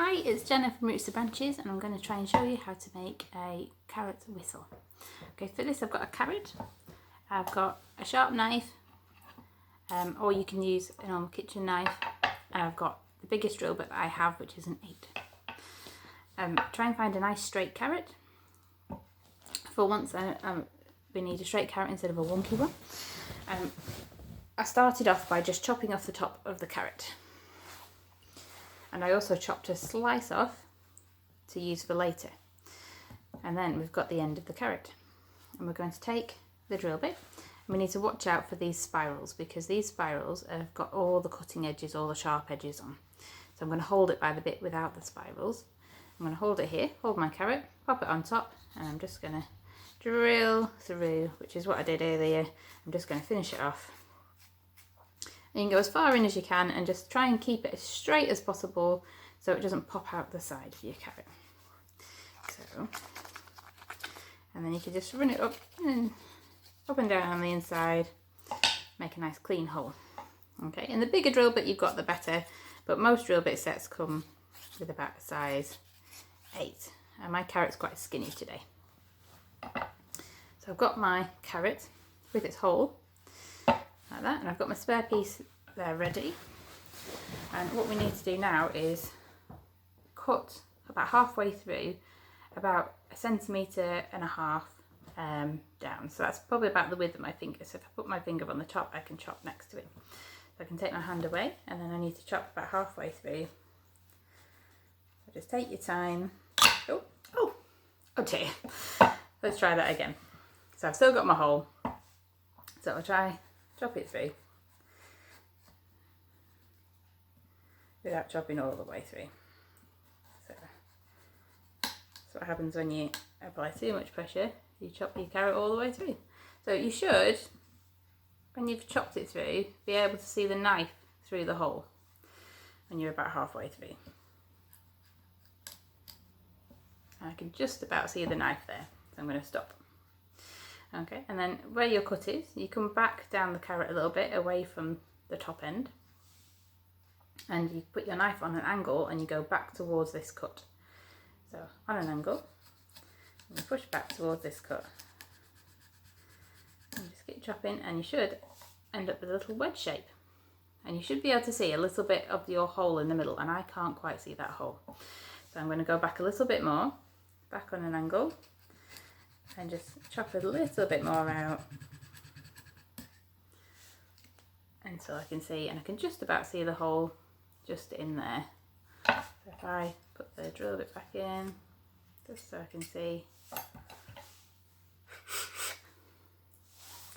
Hi, it's Jenna from Roots to Branches, and I'm going to try and show you how to make a carrot whistle. Okay, for this I've got a carrot, I've got a sharp knife, or you can use a normal kitchen knife, and I've got the biggest drill bit that I have, which is an 8. Try and find a nice straight carrot. For once we need a straight carrot instead of a wonky one. I started off by just chopping off the top of the carrot. And I also chopped a slice off to use for later. And then we've got the end of the carrot. And we're going to take the drill bit. And we need to watch out for these spirals, because these spirals have got all the cutting edges, all the sharp edges on. So I'm going to hold it by the bit without the spirals. I'm going to hold it here, hold my carrot, pop it on top, and I'm just going to drill through, which is what I did earlier. I'm just going to finish it off. And you can go as far in as you can and just try and keep it as straight as possible so it doesn't pop out the side of your carrot. So, and then you can just run it up and down on the inside, make a nice clean hole. Okay, and the bigger drill bit you've got, the better, but most drill bit sets come with about a size 8, and my carrot's quite skinny today. So I've got my carrot with its hole, like that, and I've got my spare piece there ready. And what we need to do now is cut about halfway through, about 1.5 centimetres down. So that's probably about the width of my finger. So if I put my finger on the top, I can chop next to it. So I can take my hand away, and then I need to chop about halfway through. So just take your time. Oh dear. Let's try that again. So I've still got my hole. So I'll try chop it through without chopping all the way through. So that's what happens when you apply too much pressure. You chop your carrot all the way through. So you should, when you've chopped it through, be able to see the knife through the hole when you're about halfway through. I can just about see the knife there, so I'm going to stop. Okay, and then where your cut is, you come back down the carrot a little bit away from the top end, and you put your knife on an angle and you go back towards this cut. So on an angle, and you push back towards this cut. And you just keep chopping, and you should end up with a little wedge shape. And you should be able to see a little bit of your hole in the middle, and I can't quite see that hole. So I'm going to go back a little bit more, back on an angle, and just chop a little bit more out until I can see, and I can just about see the hole just in there. So if I put the drill bit back in, just so I can see.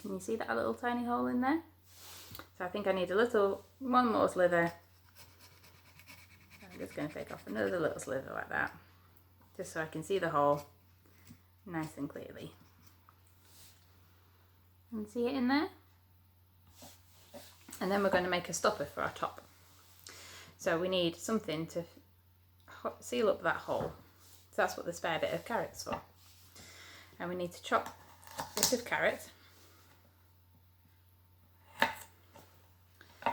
Can you see that little tiny hole in there? So I think I need one more slither. I'm just going to take off another little slither like that, just so I can see the hole nice and clearly. And see it in there? And then we're going to make a stopper for our top. So we need something to seal up that hole. So that's what the spare bit of carrot's for. And we need to chop a bit of carrot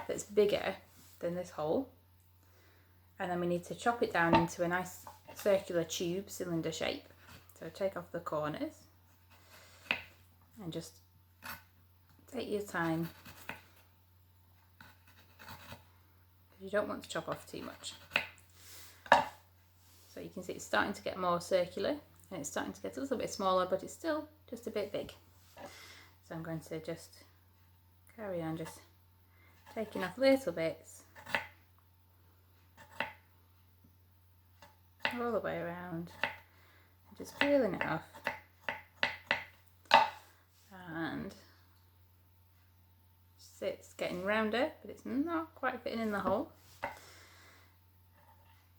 that's bigger than this hole. And then we need to chop it down into a nice circular tube, cylinder shape. So take off the corners and just take your time, because you don't want to chop off too much. So you can see it's starting to get more circular, and it's starting to get a little bit smaller, but it's still just a bit big. So I'm going to just carry on just taking off little bits all the way around. Just peeling it off, and it's getting rounder, but it's not quite fitting in the hole.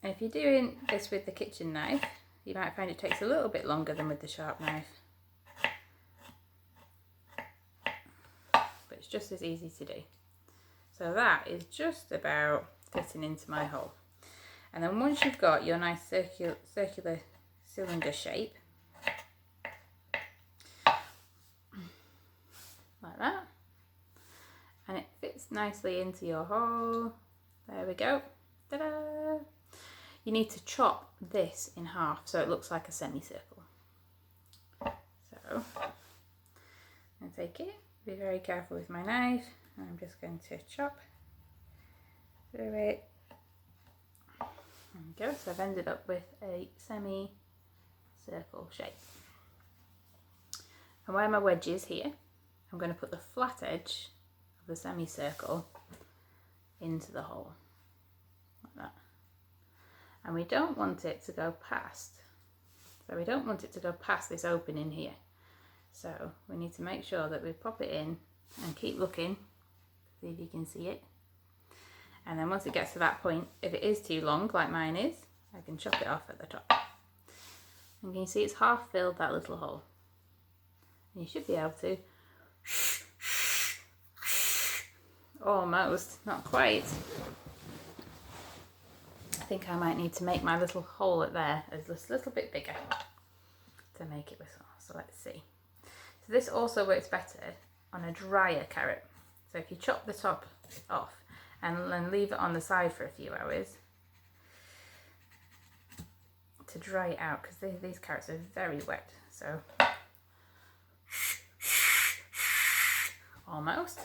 And if you're doing this with the kitchen knife, you might find it takes a little bit longer than with the sharp knife, but it's just as easy to do. So that is just about fitting into my hole. And then once you've got your nice circular cylinder shape, like that, and it fits nicely into your hole. There we go. Ta-da! you need to chop this in half so it looks like a semicircle. So I'm going to take it, be very careful with my knife, and I'm just going to chop through it. There we go, so I've ended up with a semi-circle shape. And where my wedge is here, I'm going to put the flat edge of the semicircle into the hole, like that. And we don't want it to go past, so we don't want it to go past this opening here. So we need to make sure that we pop it in and keep looking, see if you can see it. And then once it gets to that point, if it is too long, like mine is, I can chop it off at the top. And you can see it's half filled that little hole. And you should be able to, almost, not quite. I think I might need to make my little hole at there a little bit bigger to make it whistle. So let's see. So this also works better on a drier carrot. So if you chop the top off and then leave it on the side for a few hours to dry it out, because these carrots are very wet. So almost.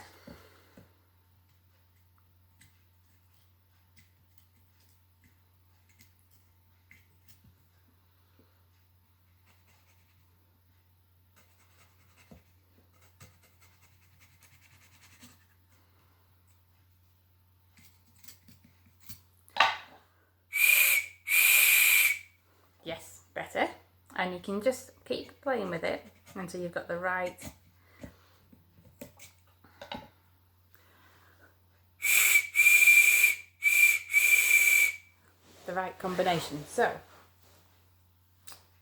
Yes, better. And you can just keep playing with it until you've got the right combination. So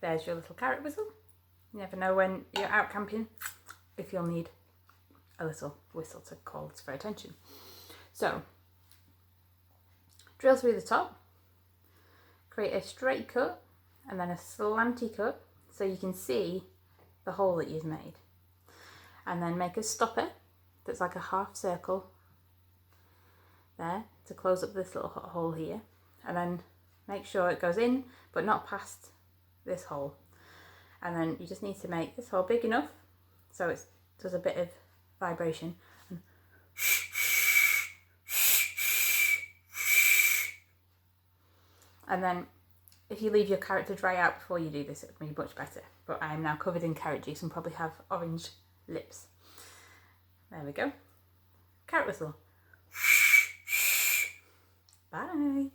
there's your little carrot whistle. You never know when you're out camping if you'll need a little whistle to call for attention. So drill through the top, create a straight cut and then a slanty cut so you can see the hole that you've made, and then make a stopper that's like a half circle there to close up this little hole here, and then make sure it goes in but not past this hole. And then you just need to make this hole big enough so it does a bit of vibration. And then if you leave your carrot to dry out before you do this, it'll be much better. But I am now covered in carrot juice and probably have orange lips. There we go. Carrot whistle. Bye.